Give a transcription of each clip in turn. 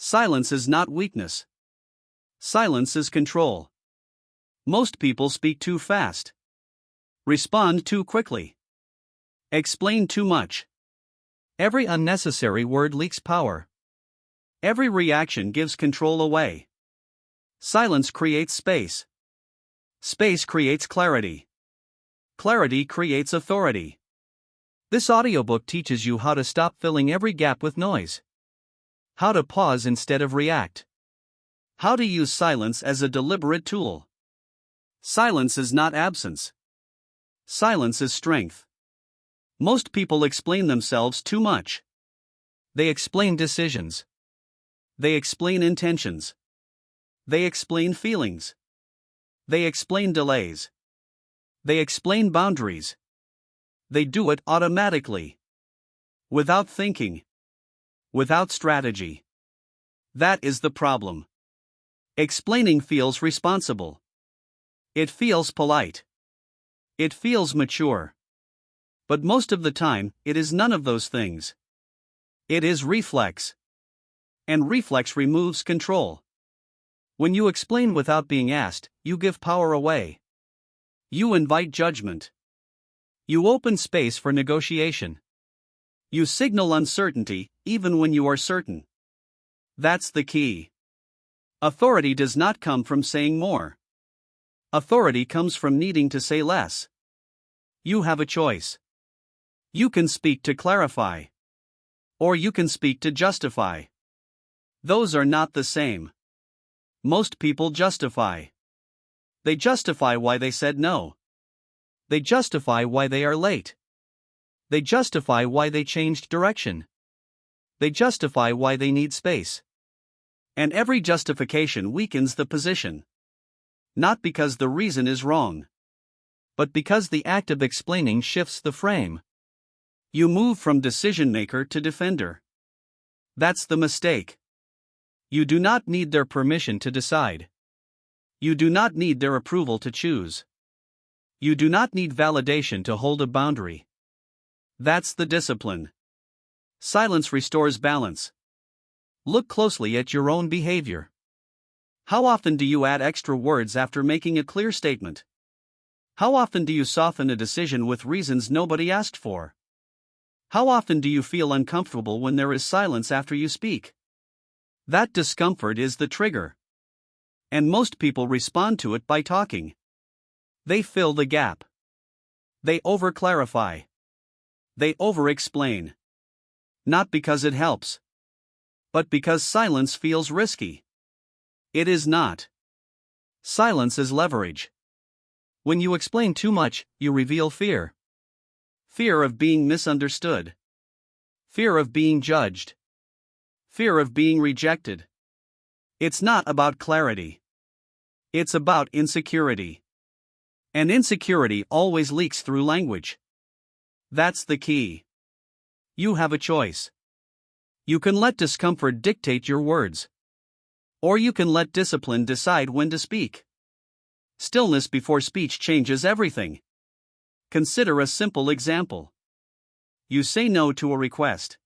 Silence is not weakness. Silence is control. Most people speak too fast. Respond too quickly. Explain too much. Every unnecessary word leaks power. Every reaction gives control away. Silence creates space. Space creates clarity. Clarity creates authority. This audiobook teaches you how to stop filling every gap with noise. How to pause instead of react. How to use silence as a deliberate tool. Silence is not absence. Silence is strength. Most people explain themselves too much. They explain decisions. They explain intentions. They explain feelings. They explain delays. They explain boundaries. They do it automatically. Without thinking. Without strategy. That is the problem. Explaining feels responsible. It feels polite. It feels mature. But most of the time, it is none of those things. It is reflex. And reflex removes control. When you explain without being asked, you give power away. You invite judgment. You open space for negotiation. You signal uncertainty, even when you are certain. That's the key. Authority does not come from saying more. Authority comes from needing to say less. You have a choice. You can speak to clarify. Or you can speak to justify. Those are not the same. Most people justify. They justify why they said no. They justify why they are late. They justify why they changed direction. They justify why they need space. And every justification weakens the position. Not because the reason is wrong, but because the act of explaining shifts the frame. You move from decision maker to defender. That's the mistake. You do not need their permission to decide. You do not need their approval to choose. You do not need validation to hold a boundary. That's the discipline. Silence restores balance. Look closely at your own behavior. How often do you add extra words after making a clear statement? How often do you soften a decision with reasons nobody asked for? How often do you feel uncomfortable when there is silence after you speak? That discomfort is the trigger. And most people respond to it by talking. They fill the gap. They over-clarify. They over-explain. Not because it helps, but because silence feels risky. It is not. Silence is leverage. When you explain too much, you reveal fear. Fear of being misunderstood. Fear of being judged. Fear of being rejected. It's not about clarity. It's about insecurity. And insecurity always leaks through language. That's the key. You have a choice. You can let discomfort dictate your words. Or you can let discipline decide when to speak. Stillness before speech changes everything. Consider a simple example. You say no to a request.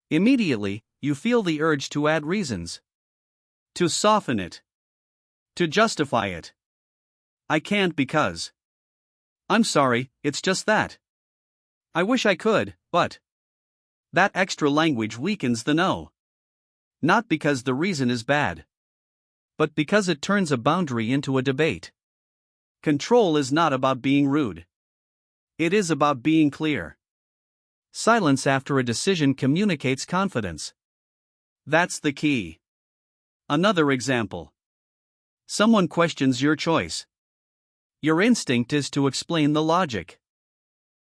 Immediately, you feel the urge to add reasons. To soften it. To justify it. I can't because. I'm sorry, it's just that. I wish I could, but. That extra language weakens the no. Not because the reason is bad, but because it turns a boundary into a debate. Control is not about being rude. It is about being clear. Silence after a decision communicates confidence. That's the key. Another example. Someone questions your choice. Your instinct is to explain the logic.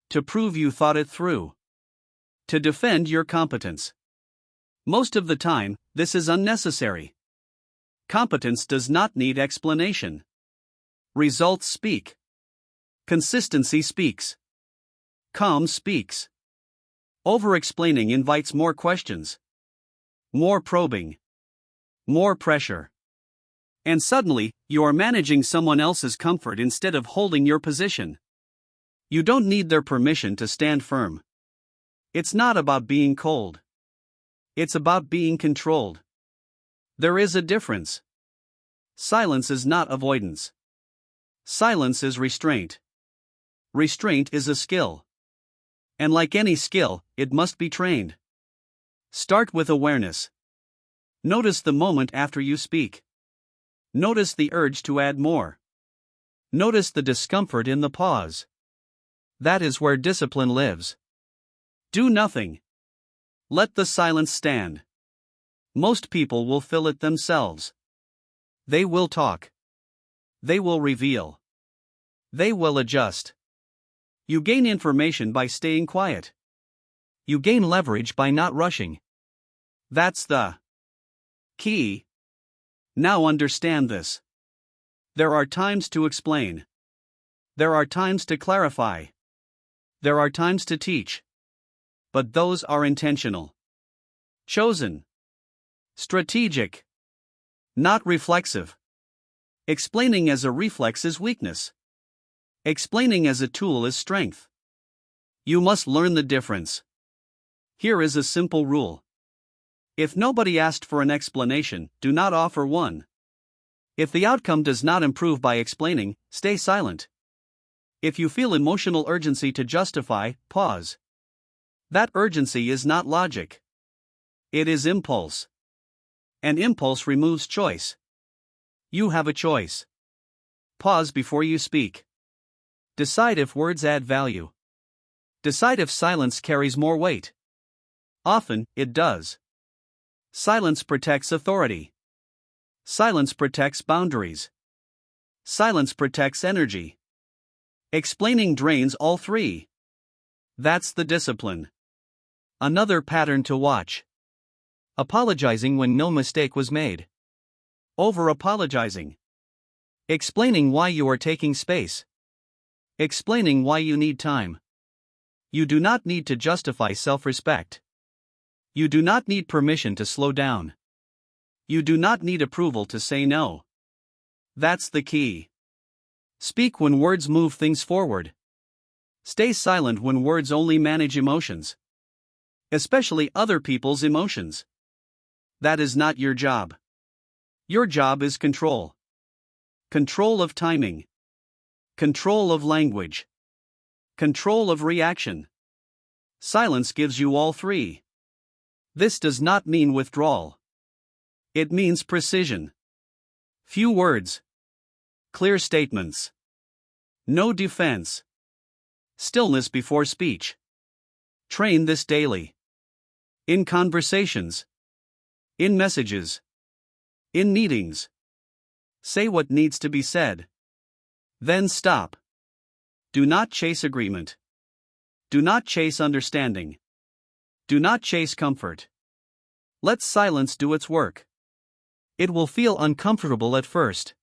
To prove you thought it through. To defend your competence. Most of the time, this is unnecessary. Competence does not need explanation. Results speak. Consistency speaks. Calm speaks. Over-explaining invites more questions. More probing. More pressure. And suddenly, you are managing someone else's comfort instead of holding your position. You don't need their permission to stand firm. It's not about being cold. It's about being controlled. There is a difference. Silence is not avoidance. Silence is restraint. Restraint is a skill. And like any skill, it must be trained. Start with awareness. Notice the moment after you speak. Notice the urge to add more. Notice the discomfort in the pause. That is where discipline lives. Do nothing. Let the silence stand. Most people will fill it themselves. They will talk. They will reveal. They will adjust. You gain information by staying quiet. You gain leverage by not rushing. That's the key. Now understand this. There are times to explain. There are times to clarify. There are times to teach. But those are intentional. Chosen. Strategic. Not reflexive. Explaining as a reflex is weakness. Explaining as a tool is strength. You must learn the difference. Here is a simple rule. If nobody asked for an explanation, do not offer one. If the outcome does not improve by explaining, stay silent. If you feel emotional urgency to justify, pause. That urgency is not logic. It is impulse. And impulse removes choice. You have a choice. Pause before you speak. Decide if words add value. Decide if silence carries more weight. Often, it does. Silence protects authority. Silence protects boundaries. Silence protects energy. Explaining drains all three. That's the discipline. Another pattern to watch. Apologizing when no mistake was made. Over-apologizing. Explaining why you are taking space. Explaining why you need time. You do not need to justify self-respect. You do not need permission to slow down. You do not need approval to say no. That's the key. Speak when words move things forward. Stay silent when words only manage emotions. Especially other people's emotions. That is not your job. Your job is control. Control of timing. Control of language. Control of reaction. Silence gives you all three. This does not mean withdrawal. It means precision. Few words. Clear statements. No defense. Stillness before speech. Train this daily. In conversations. In messages. In meetings. Say what needs to be said. Then stop. Do not chase agreement. Do not chase understanding. Do not chase comfort. Let silence do its work. It will feel uncomfortable at first.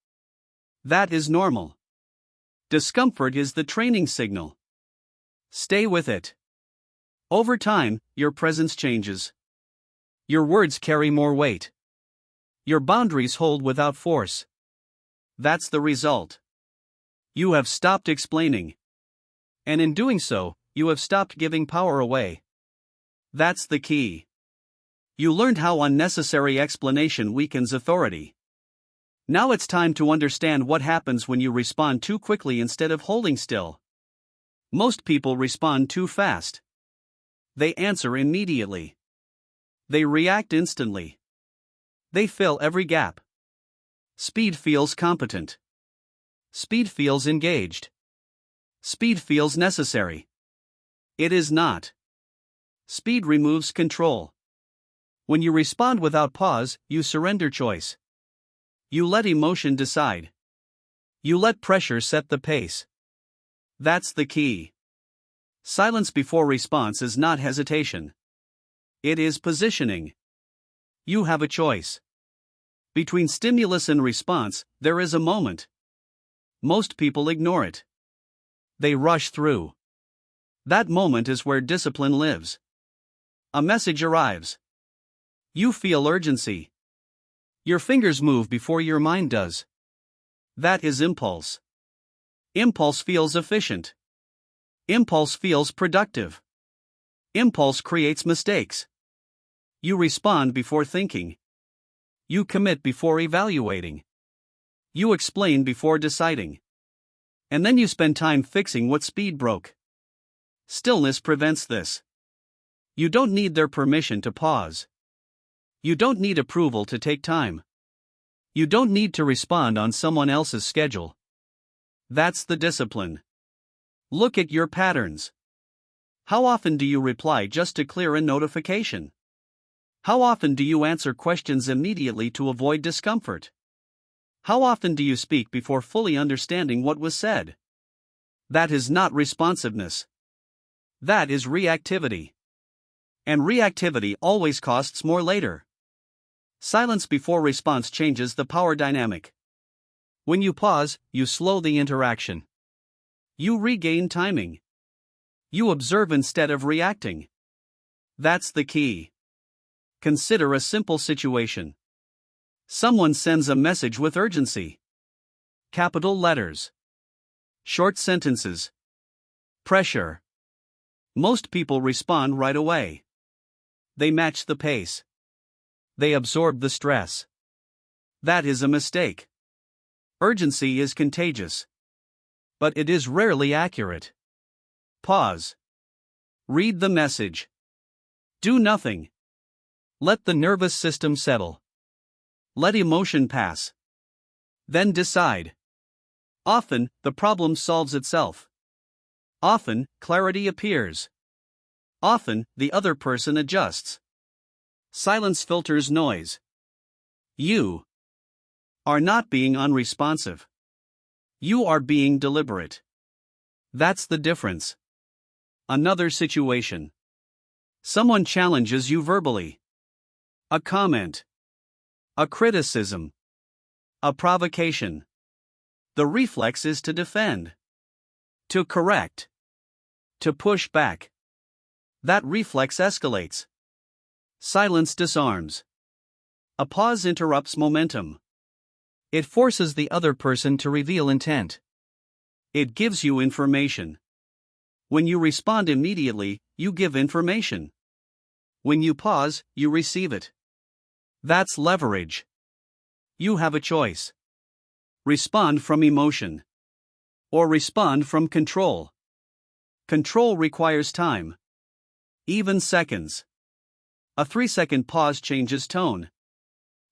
That is normal. Discomfort is the training signal. Stay with it. Over time, your presence changes. Your words carry more weight. Your boundaries hold without force. That's the result. You have stopped explaining. And in doing so, you have stopped giving power away. That's the key. You learned how unnecessary explanation weakens authority. Now it's time to understand what happens when you respond too quickly instead of holding still. Most people respond too fast. They answer immediately. They react instantly. They fill every gap. Speed feels competent. Speed feels engaged. Speed feels necessary. It is not. Speed removes control. When you respond without pause, you surrender choice. You let emotion decide. You let pressure set the pace. That's the key. Silence before response is not hesitation. It is positioning. You have a choice. Between stimulus and response, there is a moment. Most people ignore it. They rush through. That moment is where discipline lives. A message arrives. You feel urgency. Your fingers move before your mind does. That is impulse. Impulse feels efficient. Impulse feels productive. Impulse creates mistakes. You respond before thinking. You commit before evaluating. You explain before deciding. And then you spend time fixing what speed broke. Stillness prevents this. You don't need their permission to pause. You don't need approval to take time. You don't need to respond on someone else's schedule. That's the discipline. Look at your patterns. How often do you reply just to clear a notification? How often do you answer questions immediately to avoid discomfort? How often do you speak before fully understanding what was said? That is not responsiveness. That is reactivity. And reactivity always costs more later. Silence before response changes the power dynamic. When you pause, you slow the interaction. You regain timing. You observe instead of reacting. That's the key. Consider a simple situation. Someone sends a message with urgency. Capital letters. Short sentences. Pressure. Most people respond right away. They match the pace. They absorb the stress. That is a mistake. Urgency is contagious. But it is rarely accurate. Pause. Read the message. Do nothing. Let the nervous system settle. Let emotion pass. Then decide. Often, the problem solves itself. Often, clarity appears. Often, the other person adjusts. Silence filters noise. You are not being unresponsive. You are being deliberate. That's the difference. Another situation. Someone challenges you verbally. A comment. A criticism. A provocation. The reflex is to defend. To correct. To push back. That reflex escalates. Silence disarms. A pause interrupts momentum. It forces the other person to reveal intent. It gives you information. When you respond immediately, you give information. When you pause, you receive it. That's leverage. You have a choice. Respond from emotion. Or respond from control. Control requires time. Even seconds. A 3-second pause changes tone.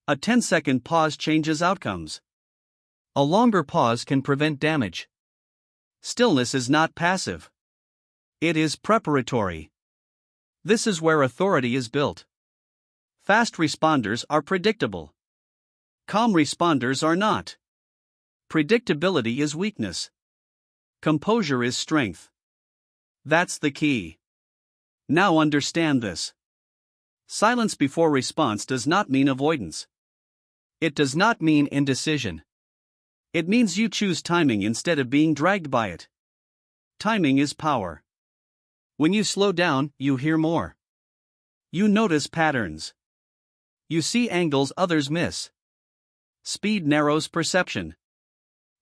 A 10-second pause changes outcomes. A longer pause can prevent damage. Stillness is not passive. It is preparatory. This is where authority is built. Fast responders are predictable. Calm responders are not. Predictability is weakness. Composure is strength. That's the key. Now understand this. Silence before response does not mean avoidance. It does not mean indecision. It means you choose timing instead of being dragged by it. Timing is power. When you slow down, you hear more. You notice patterns. You see angles others miss. Speed narrows perception.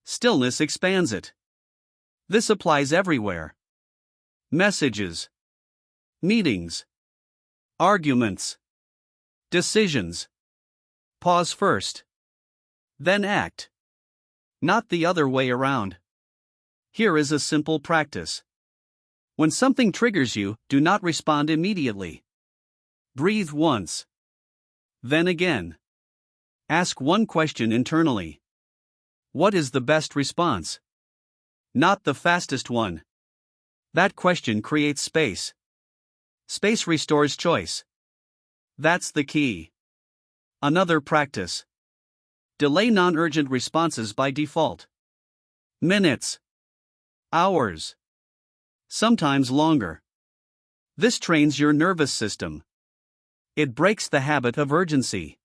Stillness expands it. This applies everywhere. Messages. Meetings. Arguments. Decisions. Pause first. Then act. Not the other way around. Here is a simple practice. When something triggers you, do not respond immediately. Breathe once. Then again. Ask one question internally. What is the best response? Not the fastest one. That question creates space. Space restores choice. That's the key. Another practice. Delay non-urgent responses by default. Minutes. Hours. Sometimes longer. This trains your nervous system. It breaks the habit of urgency.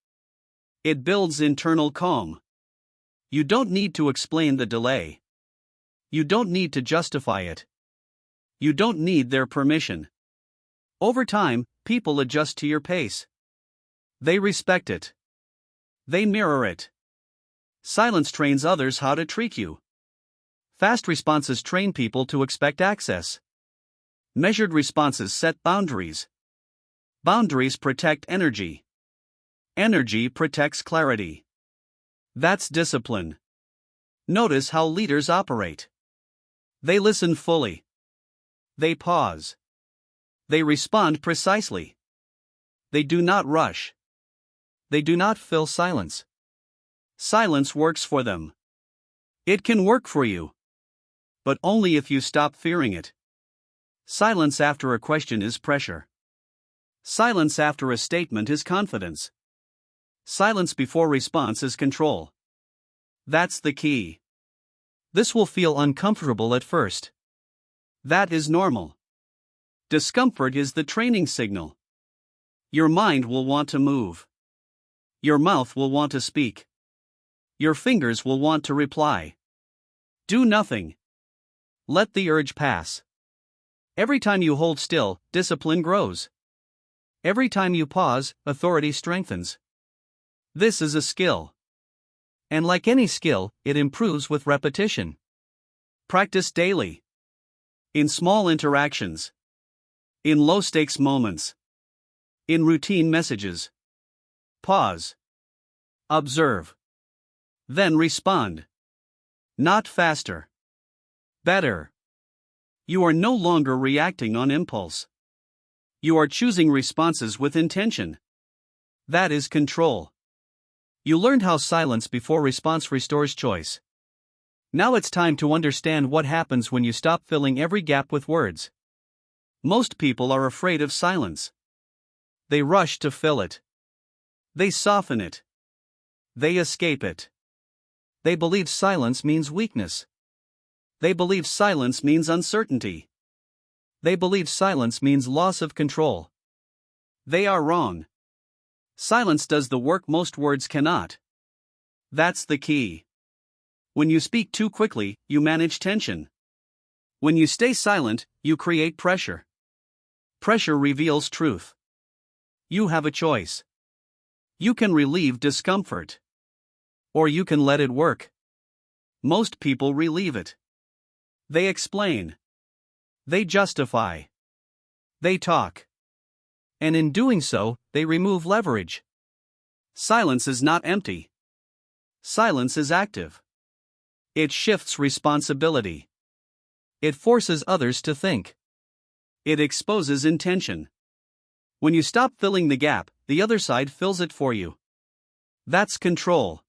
It builds internal calm. You don't need to explain the delay. You don't need to justify it. You don't need their permission. Over time, people adjust to your pace. They respect it. They mirror it. Silence trains others how to treat you. Fast responses train people to expect access. Measured responses set boundaries. Boundaries protect energy. Energy protects clarity. That's discipline. Notice how leaders operate. They listen fully. They pause. They respond precisely. They do not rush. They do not fill silence. Silence works for them. It can work for you. But only if you stop fearing it. Silence after a question is pressure. Silence after a statement is confidence. Silence before response is control. That's the key. This will feel uncomfortable at first. That is normal. Discomfort is the training signal. Your mind will want to move. Your mouth will want to speak. Your fingers will want to reply. Do nothing. Let the urge pass. Every time you hold still, discipline grows. Every time you pause, authority strengthens. This is a skill. And like any skill, it improves with repetition. Practice daily. In small interactions. In low-stakes moments. In routine messages. Pause. Observe. Then respond. Not faster. Better. You are no longer reacting on impulse. You are choosing responses with intention. That is control. You learned how silence before response restores choice. Now it's time to understand what happens when you stop filling every gap with words. Most people are afraid of silence. They rush to fill it. They soften it. They escape it. They believe silence means weakness. They believe silence means uncertainty. They believe silence means loss of control. They are wrong. Silence does the work most words cannot. That's the key. When you speak too quickly, you manage tension. When you stay silent, you create pressure. Pressure reveals truth. You have a choice. You can relieve discomfort. Or you can let it work. Most people relieve it. They explain. They justify. They talk. And in doing so, they remove leverage. Silence is not empty. Silence is active. It shifts responsibility. It forces others to think. It exposes intention. When you stop filling the gap, the other side fills it for you. That's control.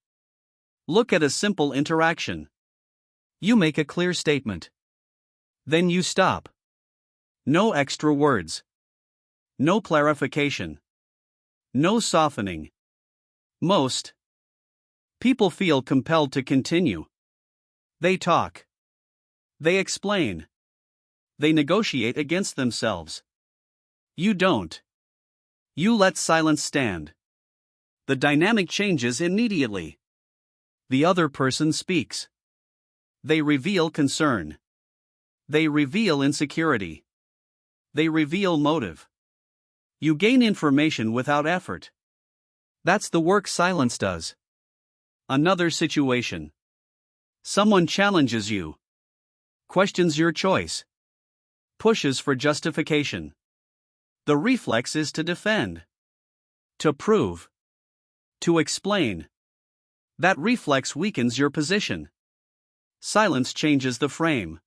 Look at a simple interaction. You make a clear statement. Then you stop. No extra words. No clarification. No softening. Most people feel compelled to continue. They talk. They explain. They negotiate against themselves. You don't. You let silence stand. The dynamic changes immediately. The other person speaks. They reveal concern. They reveal insecurity. They reveal motive. You gain information without effort. That's the work silence does. Another situation. Someone challenges you. Questions your choice. Pushes for justification. The reflex is to defend. To prove. To explain. That reflex weakens your position. Silence changes the frame.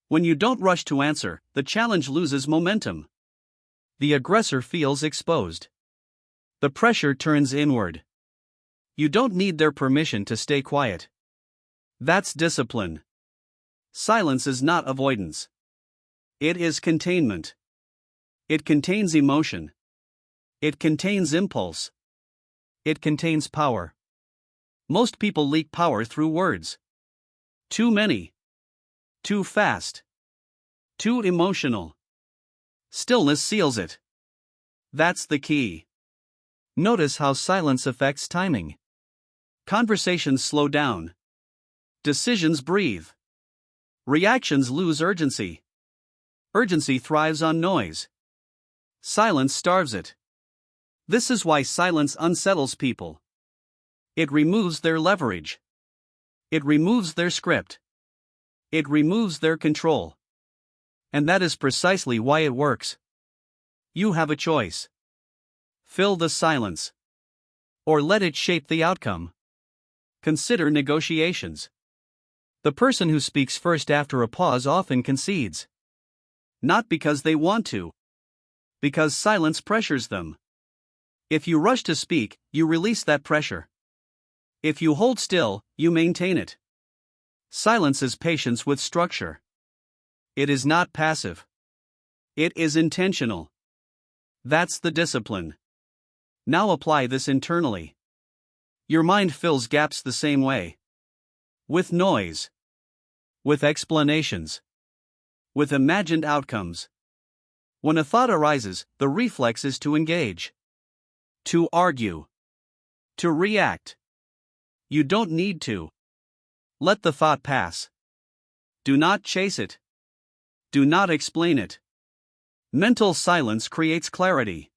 When you don't rush to answer, the challenge loses momentum. The aggressor feels exposed. The pressure turns inward. You don't need their permission to stay quiet. That's discipline. Silence is not avoidance. It is containment. It contains emotion. It contains impulse. It contains power. Most people leak power through words. Too many. Too fast. Too emotional. Stillness seals it. That's the key. Notice how silence affects timing. Conversations slow down. Decisions breathe. Reactions lose urgency. Urgency thrives on noise. Silence starves it. This is why silence unsettles people. It removes their leverage. It removes their script. It removes their control. And that is precisely why it works. You have a choice. Fill the silence. or let it shape the outcome. Consider negotiations. The person who speaks first after a pause often concedes. Not because they want to, because silence pressures them. If you rush to speak, you release that pressure. If you hold still, you maintain it. Silence is patience with structure. It is not passive. It is intentional. That's the discipline. Now apply this internally. Your mind fills gaps the same way. With noise. With explanations. With imagined outcomes. When a thought arises, the reflex is to engage. To argue. To react. You don't need to. Let the thought pass. Do not chase it. Do not explain it. Mental silence creates clarity.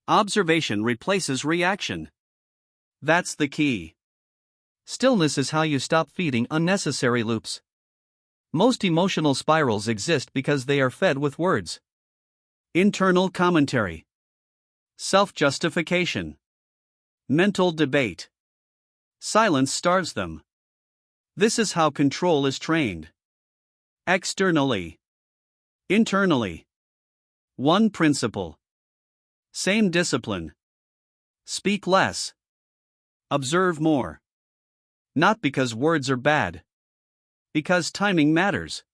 Observation replaces reaction. That's the key. Stillness is how you stop feeding unnecessary loops. Most emotional spirals exist because they are fed with words. Internal commentary. Self-justification. Mental debate. Silence starves them. This is how control is trained. Externally. Internally. One principle. Same discipline. Speak less. Observe more. Not because words are bad. Because timing matters.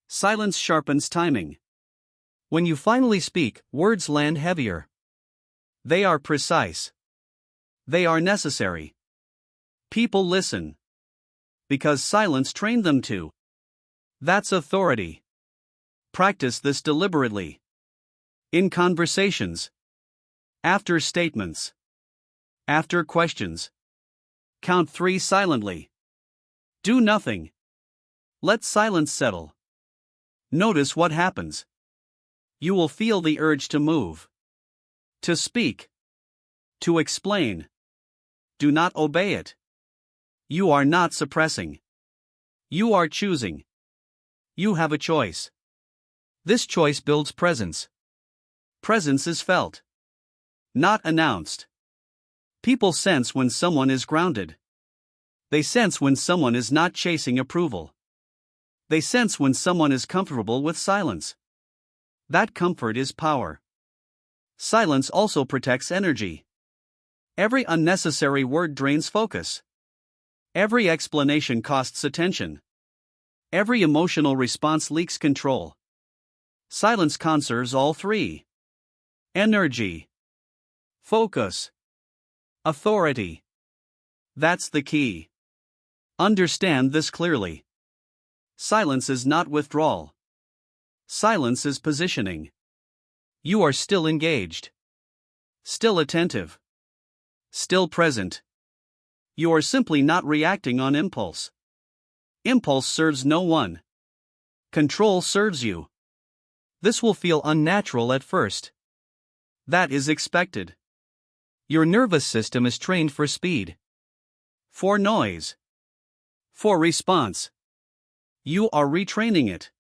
Silence sharpens timing. When you finally speak, words land heavier. They are precise. They are necessary. People listen. Because silence trained them to. That's authority. Practice this deliberately. In conversations. After statements. After questions. Count 3 silently. Do nothing. Let silence settle. Notice what happens. You will feel the urge to move. To speak. To explain. Do not obey it. You are not suppressing. You are choosing. You have a choice. This choice builds presence. Presence is felt. Not announced. People sense when someone is grounded. They sense when someone is not chasing approval. They sense when someone is comfortable with silence. That comfort is power. Silence also protects energy. Every unnecessary word drains focus. Every explanation costs attention. Every emotional response leaks control. Silence conserves all three: energy, focus, authority. That's the key. Understand this clearly. Silence is not withdrawal. Silence is positioning. You are still engaged. Still attentive. Still present. You are simply not reacting on impulse. Impulse serves no one. Control serves you. This will feel unnatural at first. That is expected. Your nervous system is trained for speed. For noise. For response. You are retraining it.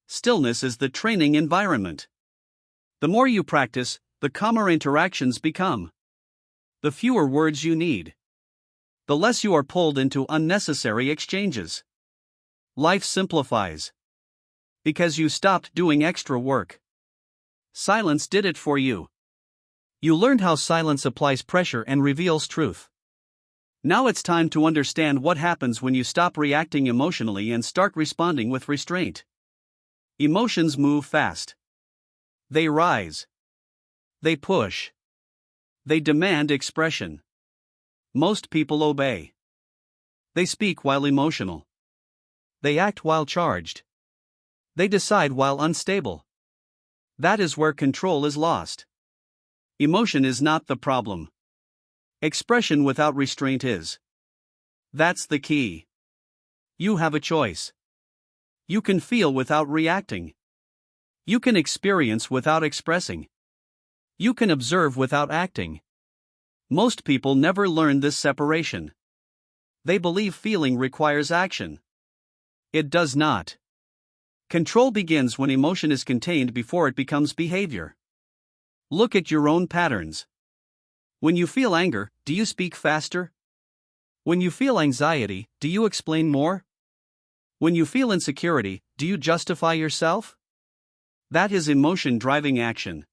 Stillness is the training environment. The more you practice, the calmer interactions become. The fewer words you need. The less you are pulled into unnecessary exchanges. Life simplifies. Because you stopped doing extra work. Silence did it for you. You learned how silence applies pressure and reveals truth. Now it's time to understand what happens when you stop reacting emotionally and start responding with restraint. Emotions move fast. They rise. They push. They demand expression. Most people obey. They speak while emotional. They act while charged. They decide while unstable. That is where control is lost. Emotion is not the problem. Expression without restraint is. That's the key. You have a choice. You can feel without reacting. You can experience without expressing. You can observe without acting. Most people never learn this separation. They believe feeling requires action. It does not. Control begins when emotion is contained before it becomes behavior. Look at your own patterns. When you feel anger, do you speak faster? When you feel anxiety, do you explain more? When you feel insecurity, do you justify yourself? That is emotion driving action.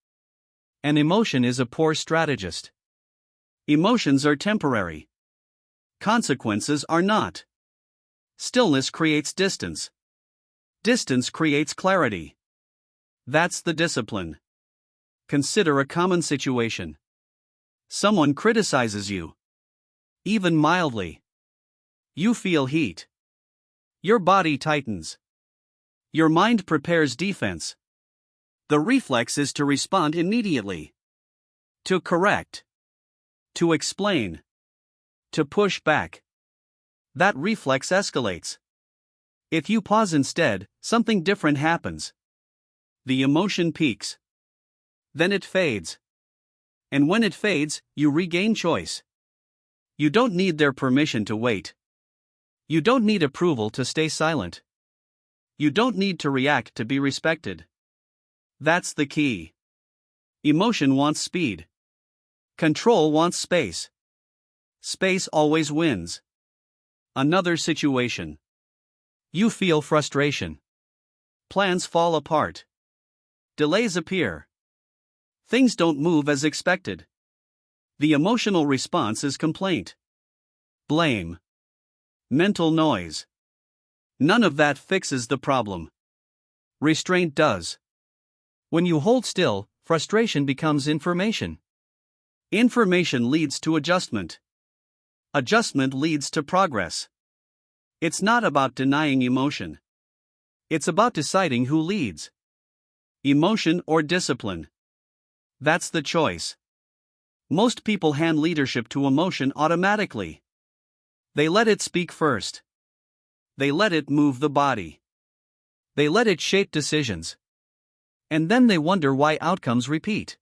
And emotion is a poor strategist. Emotions are temporary. Consequences are not. Stillness creates distance. Distance creates clarity. That's the discipline. Consider a common situation. Someone criticizes you. Even mildly. You feel heat. Your body tightens. Your mind prepares defense. The reflex is to respond immediately. To correct. To explain. To push back. That reflex escalates. If you pause instead, something different happens. The emotion peaks. Then it fades. And when it fades, you regain choice. You don't need their permission to wait. You don't need approval to stay silent. You don't need to react to be respected. That's the key. Emotion wants speed. Control wants space. Space always wins. Another situation. You feel frustration. Plans fall apart. Delays appear. Things don't move as expected. The emotional response is complaint. Blame. Mental noise. None of that fixes the problem. Restraint does. When you hold still, frustration becomes information. Information leads to adjustment. Adjustment leads to progress. It's not about denying emotion. It's about deciding who leads. Emotion or discipline. That's the choice. Most people hand leadership to emotion automatically. They let it speak first. They let it move the body. They let it shape decisions. And then they wonder why outcomes repeat.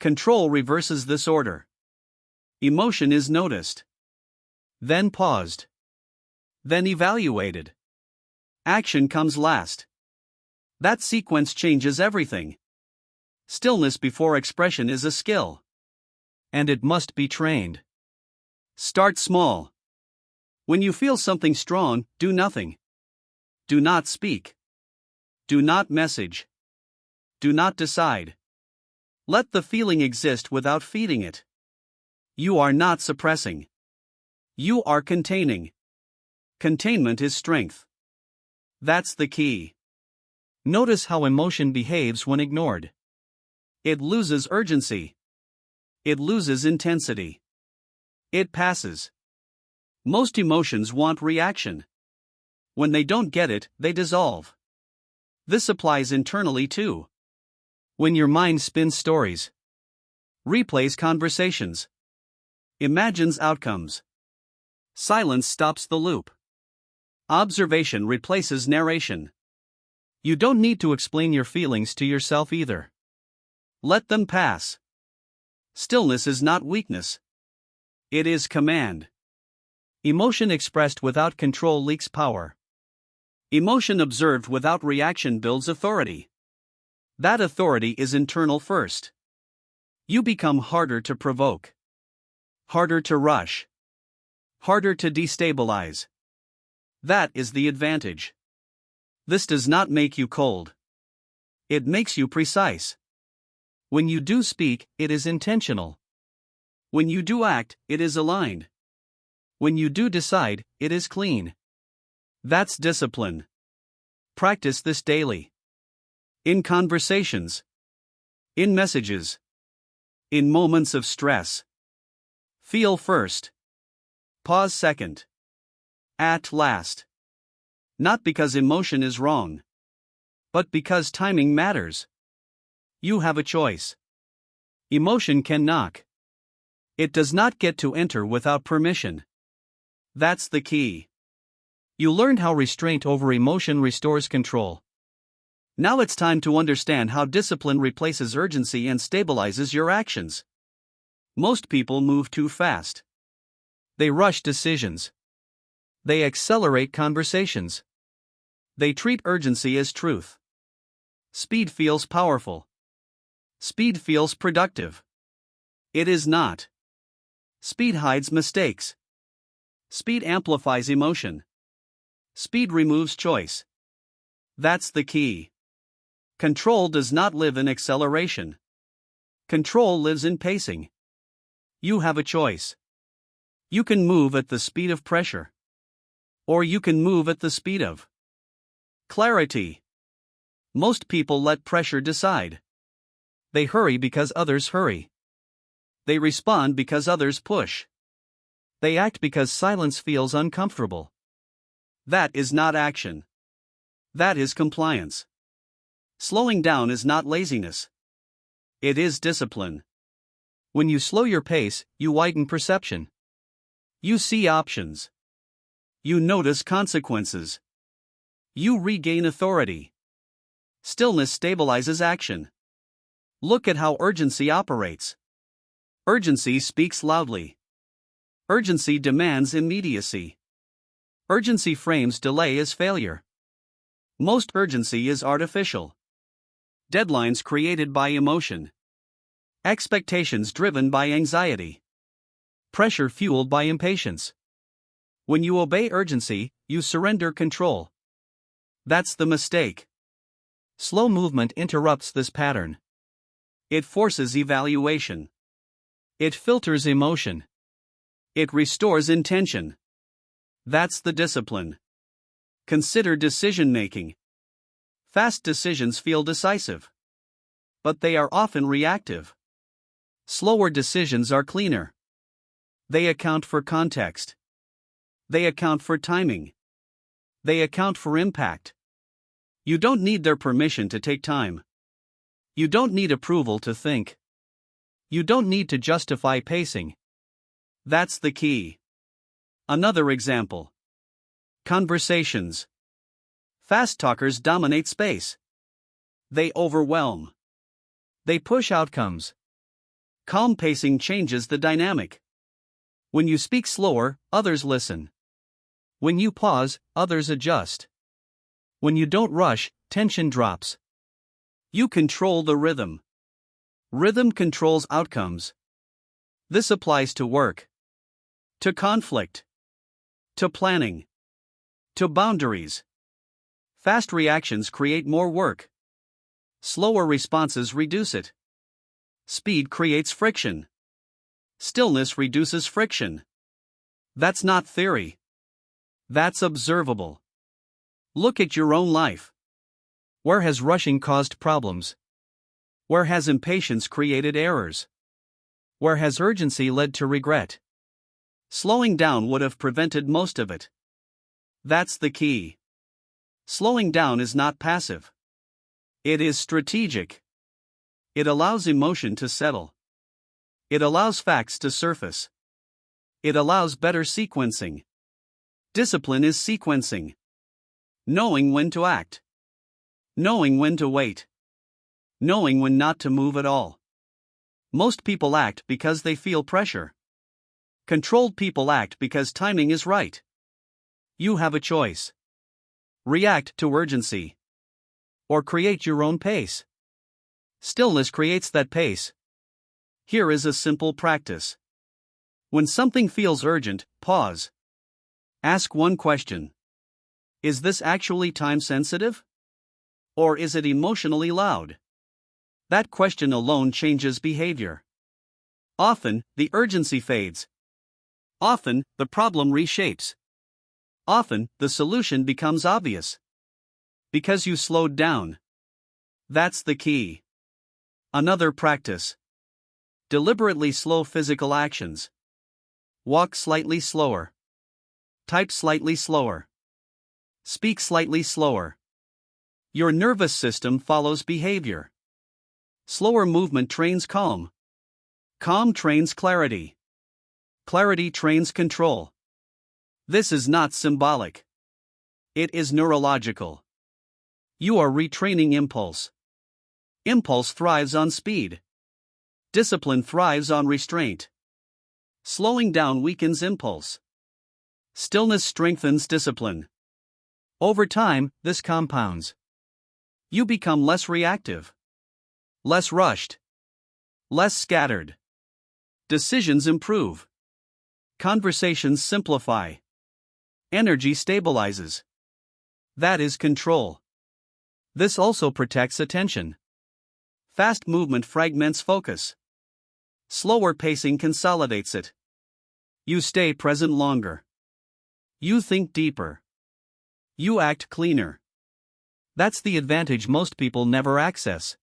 Control reverses this order. Emotion is noticed. Then paused. Then evaluated. Action comes last. That sequence changes everything. Stillness before expression is a skill. And it must be trained. Start small. When you feel something strong, do nothing. Do not speak. Do not message. Do not decide. Let the feeling exist without feeding it. You are not suppressing. You are containing. Containment is strength. That's the key. Notice how emotion behaves when ignored. It loses urgency. It loses intensity. It passes. Most emotions want reaction. When they don't get it, they dissolve. This applies internally too. When your mind spins stories, replays conversations, imagines outcomes, silence stops the loop. Observation replaces narration. You don't need to explain your feelings to yourself either. Let them pass. Stillness is not weakness. It is command. Emotion expressed without control leaks power. Emotion observed without reaction builds authority. That authority is internal first. You become harder to provoke. Harder to rush. Harder to destabilize. That is the advantage. This does not make you cold. It makes you precise. When you do speak, it is intentional. When you do act, it is aligned. When you do decide, it is clean. That's discipline. Practice this daily. In conversations. In messages. In moments of stress. Feel first. Pause second. Act last. Not because emotion is wrong, but because timing matters. You have a choice. Emotion can knock. It does not get to enter without permission. That's the key. You learned how restraint over emotion restores control. Now it's time to understand how discipline replaces urgency and stabilizes your actions. Most people move too fast. They rush decisions. They accelerate conversations. They treat urgency as truth. Speed feels powerful. Speed feels productive. It is not. Speed hides mistakes. Speed amplifies emotion. Speed removes choice. That's the key. Control does not live in acceleration. Control lives in pacing. You have a choice. You can move at the speed of pressure. Or you can move at the speed of clarity. Most people let pressure decide. They hurry because others hurry. They respond because others push. They act because silence feels uncomfortable. That is not action. That is compliance. Slowing down is not laziness. It is discipline. When you slow your pace, you widen perception. You see options. You notice consequences. You regain authority. Stillness stabilizes action. Look at how urgency operates. Urgency speaks loudly. Urgency demands immediacy. Urgency frames delay as failure. Most urgency is artificial. Deadlines created by emotion. Expectations driven by anxiety. Pressure fueled by impatience. When you obey urgency, you surrender control. That's the mistake. Slow movement interrupts this pattern. It forces evaluation. It filters emotion. It restores intention. That's the discipline. Consider decision making. Fast decisions feel decisive. But they are often reactive. Slower decisions are cleaner. They account for context. They account for timing. They account for impact. You don't need their permission to take time. You don't need approval to think. You don't need to justify pacing. That's the key. Another example. Conversations. Fast talkers dominate space. They overwhelm. They push outcomes. Calm pacing changes the dynamic. When you speak slower, others listen. When you pause, others adjust. When you don't rush, tension drops. You control the rhythm. Rhythm controls outcomes. This applies to work, to conflict, to planning, to boundaries. Fast reactions create more work. Slower responses reduce it. Speed creates friction. Stillness reduces friction. That's not theory. That's observable. Look at your own life. Where has rushing caused problems? Where has impatience created errors? Where has urgency led to regret? Slowing down would have prevented most of it. That's the key. Slowing down is not passive. It is strategic. It allows emotion to settle. It allows facts to surface. It allows better sequencing. Discipline is sequencing. Knowing when to act. Knowing when to wait. Knowing when not to move at all. Most people act because they feel pressure. Controlled people act because timing is right. You have a choice. React to urgency. Or create your own pace. Stillness creates that pace. Here is a simple practice. When something feels urgent, pause. Ask one question. Is this actually time sensitive? Or is it emotionally loud? That question alone changes behavior. Often, the urgency fades. Often, the problem reshapes. Often, the solution becomes obvious. Because you slowed down. That's the key. Another practice. Deliberately slow physical actions. Walk slightly slower. Type slightly slower. Speak slightly slower. Your nervous system follows behavior. Slower movement trains calm. Calm trains clarity. Clarity trains control. This is not symbolic. It is neurological. You are retraining impulse. Impulse thrives on speed. Discipline thrives on restraint. Slowing down weakens impulse. Stillness strengthens discipline. Over time, this compounds. You become less reactive. Less rushed. Less scattered. Decisions improve. Conversations simplify. Energy stabilizes. That is control. This also protects attention. Fast movement fragments focus. Slower pacing consolidates it. You stay present longer. You think deeper. You act cleaner. That's the advantage most people never access.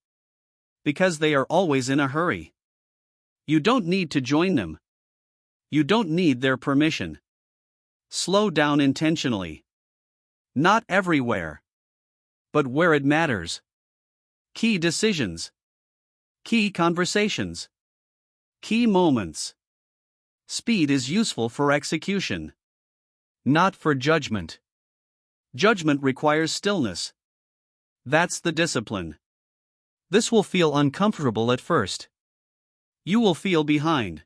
Because they are always in a hurry. You don't need to join them. You don't need their permission. Slow down intentionally. Not everywhere. But where it matters. Key decisions. Key conversations. Key moments. Speed is useful for execution. Not for judgment. Judgment requires stillness. That's the discipline. This will feel uncomfortable at first. You will feel behind.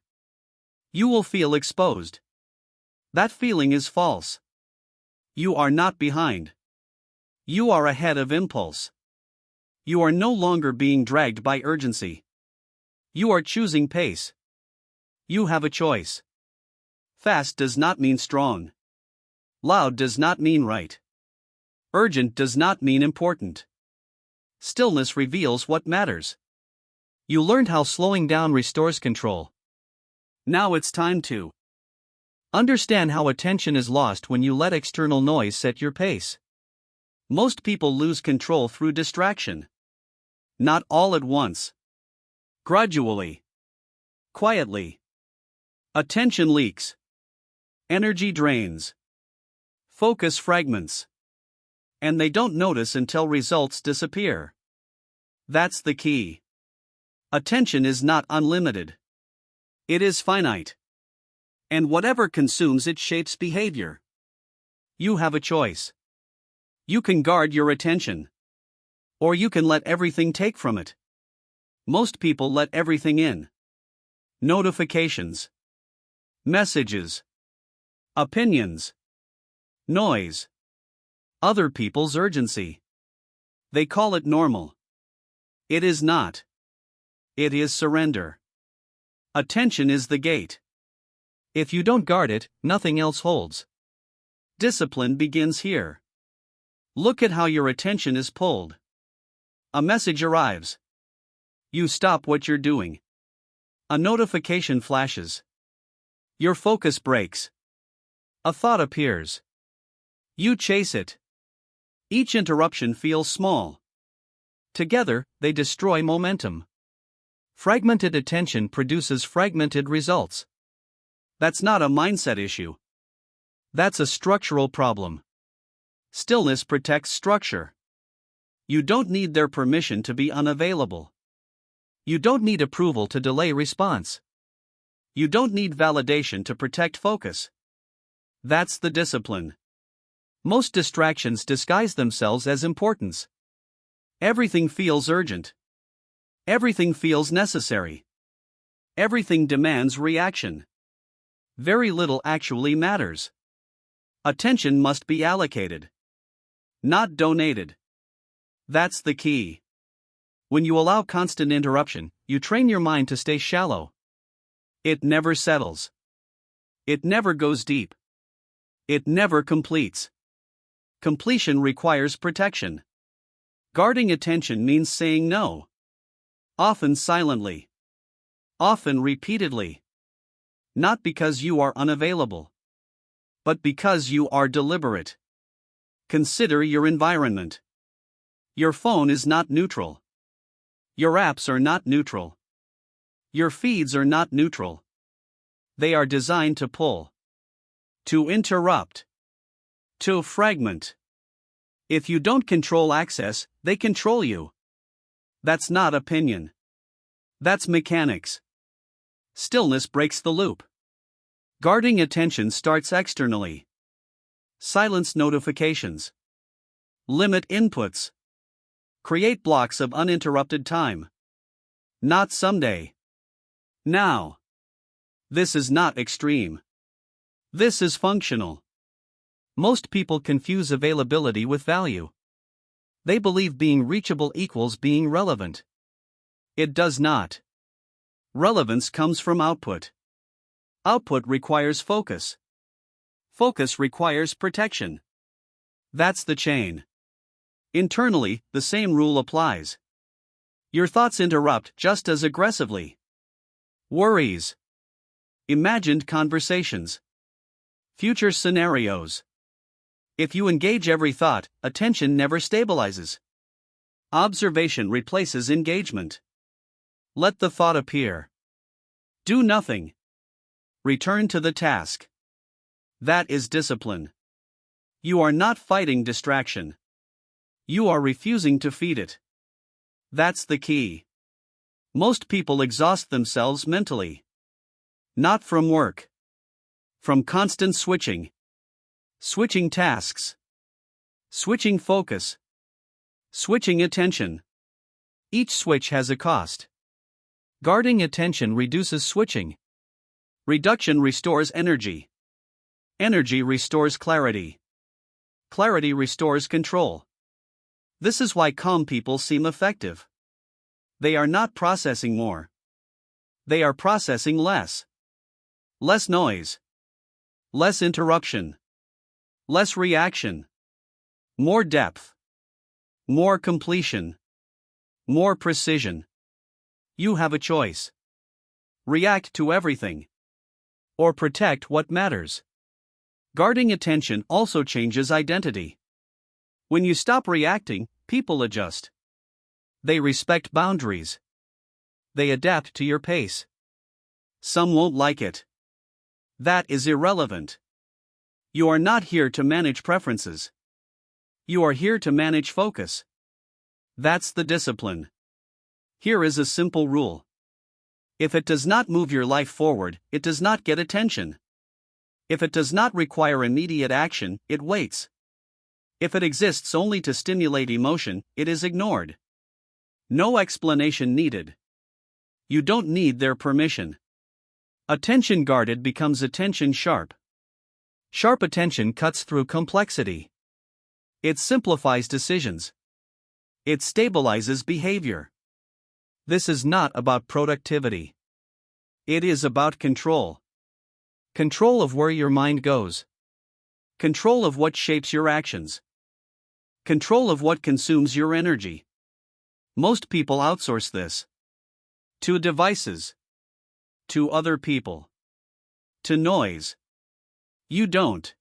You will feel exposed. That feeling is false. You are not behind. You are ahead of impulse. You are no longer being dragged by urgency. You are choosing pace. You have a choice. Fast does not mean strong. Loud does not mean right. Urgent does not mean important. Stillness reveals what matters. You learned how slowing down restores control. Now it's time to understand how attention is lost when you let external noise set your pace. Most people lose control through distraction. Not all at once. Gradually. Quietly. Attention leaks. Energy drains. Focus fragments. And they don't notice until results disappear. That's the key. Attention is not unlimited. It is finite. And whatever consumes it shapes behavior. You have a choice. You can guard your attention. Or you can let everything take from it. Most people let everything in. Notifications. Messages. Opinions. Noise. Other people's urgency. They call it normal. It is not. It is surrender. Attention is the gate. If you don't guard it, nothing else holds. Discipline begins here. Look at how your attention is pulled. A message arrives. You stop what you're doing. A notification flashes. Your focus breaks. A thought appears. You chase it. Each interruption feels small. Together, they destroy momentum. Fragmented attention produces fragmented results. That's not a mindset issue. That's a structural problem. Stillness protects structure. You don't need their permission to be unavailable. You don't need approval to delay response. You don't need validation to protect focus. That's the discipline. Most distractions disguise themselves as importance. Everything feels urgent. Everything feels necessary. Everything demands reaction. Very little actually matters. Attention must be allocated. Not donated. That's the key. When you allow constant interruption, you train your mind to stay shallow. It never settles. It never goes deep. It never completes. Completion requires protection. Guarding attention means saying no. Often silently. Often repeatedly. Not because you are unavailable, but because you are deliberate. Consider your environment. Your phone is not neutral. Your apps are not neutral. Your feeds are not neutral. They are designed to pull, to interrupt, to fragment. If you don't control access, they control you. That's not opinion. That's mechanics. Stillness breaks the loop. Guarding attention starts externally. Silence notifications. Limit inputs. Create blocks of uninterrupted time. Not someday. Now. This is not extreme. This is functional. Most people confuse availability with value. They believe being reachable equals being relevant. It does not. Relevance comes from output. Output requires focus. Focus requires protection. That's the chain. Internally, the same rule applies. Your thoughts interrupt just as aggressively. Worries. Imagined conversations. Future scenarios. If you engage every thought, attention never stabilizes. Observation replaces engagement. Let the thought appear. Do nothing. Return to the task. That is discipline. You are not fighting distraction. You are refusing to feed it. That's the key. Most people exhaust themselves mentally. Not from work. From constant switching. Switching tasks. Switching focus. Switching attention. Each switch has a cost. Guarding attention reduces switching. Reduction restores energy. Energy restores clarity. Clarity restores control. This is why calm people seem effective. They are not processing more. They are processing less. Less noise. Less interruption. Less reaction. More depth. More completion. More precision. You have a choice. React to everything. Or protect what matters. Guarding attention also changes identity. When you stop reacting, people adjust. They respect boundaries. They adapt to your pace. Some won't like it. That is irrelevant. You are not here to manage preferences. You are here to manage focus. That's the discipline. Here is a simple rule. If it does not move your life forward, it does not get attention. If it does not require immediate action, it waits. If it exists only to stimulate emotion, it is ignored. No explanation needed. You don't need their permission. Attention guarded becomes attention sharp. Sharp attention cuts through complexity. It simplifies decisions. It stabilizes behavior. This is not about productivity. It is about control. Control of where your mind goes. Control of what shapes your actions. Control of what consumes your energy. Most people outsource this. To devices. To other people. To noise. You don't.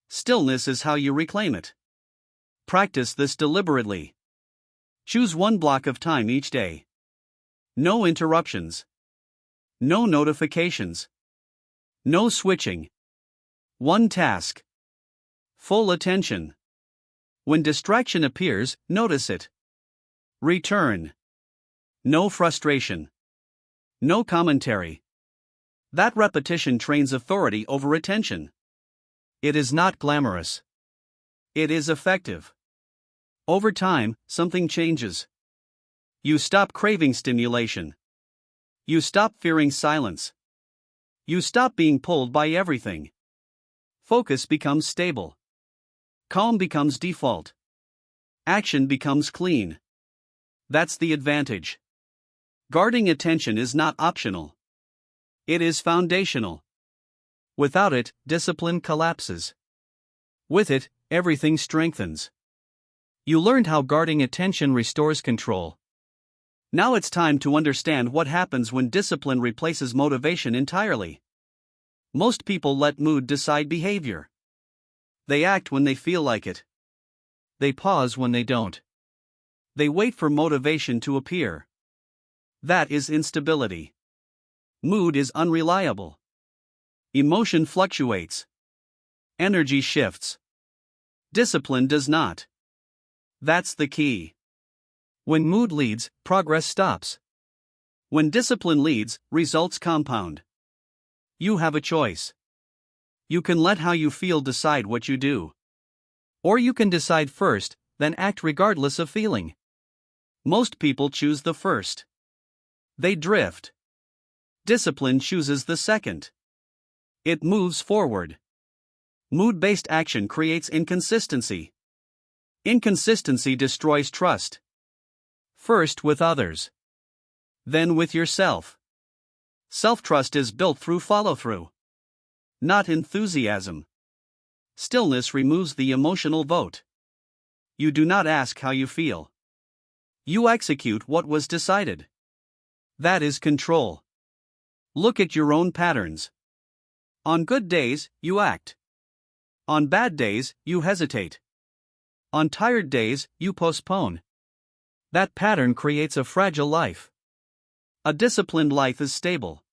Stillness is how you reclaim it. Practice this deliberately. Choose one block of time each day. No interruptions. No notifications. No switching. One task. Full attention. When distraction appears, notice it. Return. No frustration. No commentary. That repetition trains authority over attention. It is not glamorous. It is effective. Over time, something changes. You stop craving stimulation. You stop fearing silence. You stop being pulled by everything. Focus becomes stable. Calm becomes default. Action becomes clean. That's the advantage. Guarding attention is not optional. It is foundational. Without it, discipline collapses. With it, everything strengthens. You learned how guarding attention restores control. Now it's time to understand what happens when discipline replaces motivation entirely. Most people let mood decide behavior. They act when they feel like it. They pause when they don't. They wait for motivation to appear. That is instability. Mood is unreliable. Emotion fluctuates. Energy shifts. Discipline does not. That's the key. When mood leads, progress stops. When discipline leads, results compound. You have a choice. You can let how you feel decide what you do. Or you can decide first, then act regardless of feeling. Most people choose the first. They drift. Discipline chooses the second. It moves forward. Mood-based action creates inconsistency. Inconsistency destroys trust. First with others. Then with yourself. Self-trust is built through follow-through, not enthusiasm. Stillness removes the emotional vote. You do not ask how you feel. You execute what was decided. That is control. Look at your own patterns. On good days, you act. On bad days, you hesitate. On tired days, you postpone. That pattern creates a fragile life. A disciplined life is stable.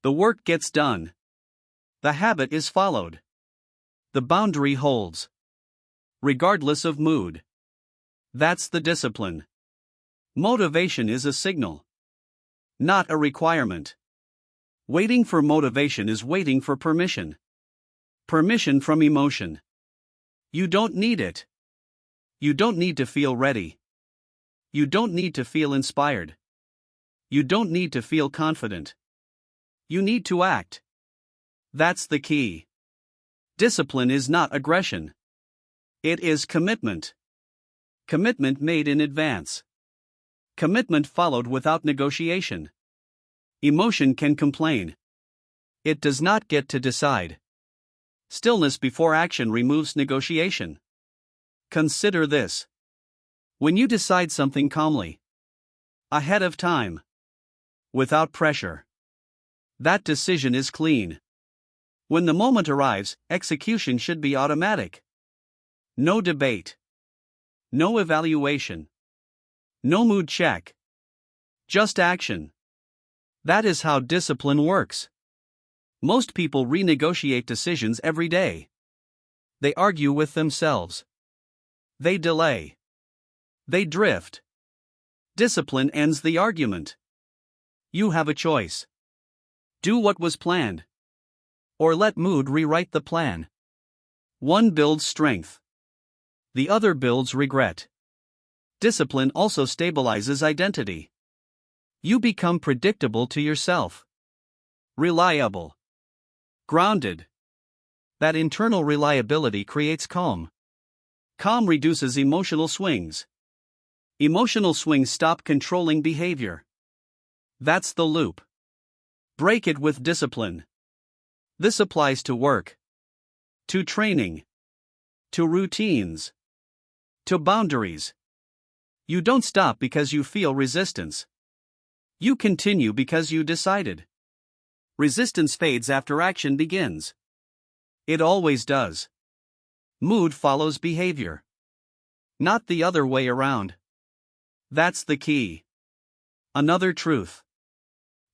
The work gets done. The habit is followed. The boundary holds. Regardless of mood. That's the discipline. Motivation is a signal, not a requirement. Waiting for motivation is waiting for permission. Permission from emotion. You don't need it. You don't need to feel ready. You don't need to feel inspired. You don't need to feel confident. You need to act. That's the key. Discipline is not aggression. It is commitment. Commitment made in advance. Commitment followed without negotiation. Emotion can complain. It does not get to decide. Stillness before action removes negotiation. Consider this. When you decide something calmly, ahead of time, without pressure, that decision is clean. When the moment arrives, execution should be automatic. No debate. No evaluation. No mood check. Just action. That is how discipline works. Most people renegotiate decisions every day. They argue with themselves. They delay. They drift. Discipline ends the argument. You have a choice. Do what was planned. Or let mood rewrite the plan. One builds strength. The other builds regret. Discipline also stabilizes identity. You become predictable to yourself. Reliable. Grounded. That internal reliability creates calm. Calm reduces emotional swings. Emotional swings stop controlling behavior. That's the loop. Break it with discipline. This applies to work, to training, to routines, to boundaries. You don't stop because you feel resistance. You continue because you decided. Resistance fades after action begins. It always does. Mood follows behavior, not the other way around. That's the key. Another truth.